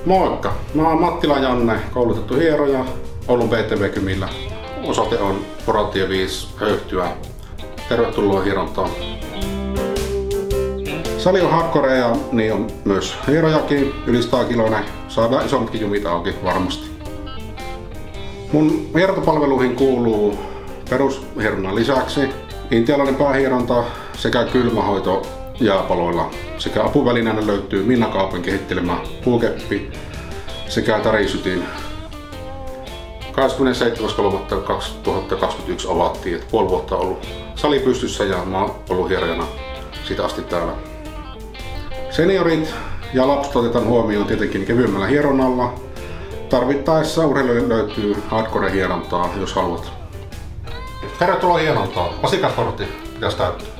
Moikka! Mä oon Mattila Janne, koulutettu hieroja Oulun VTV-kymillä. Osoite on Poratie 5 Höyhtyä. Tervetuloa hierontaan. Sali on hardcore ja niin on myös hierojakin, yli 100 kiloinen. Saadaan isommatkin jumit auki varmasti. Mun hierontapalveluihin kuuluu perushieronnan lisäksi intialainen päähieronta sekä kylmähoito jääpaloilla. Sekä apuvälineenä löytyy Minna Kaupen kehittelemä puukeppi sekä tarisytin. 27.3.2021 avattiin, että puoli vuotta on ollut sali pystyssä ja mä oon ollut hierojana siitä asti täällä. Seniorit ja lapset otetaan huomioon tietenkin kevyemmällä hieronnalla. Tarvittaessa urheilijoille löytyy hardcore hierontaa, jos haluat. Tervetuloa hierontaan. Asiakaskortti pitäisi täyttää.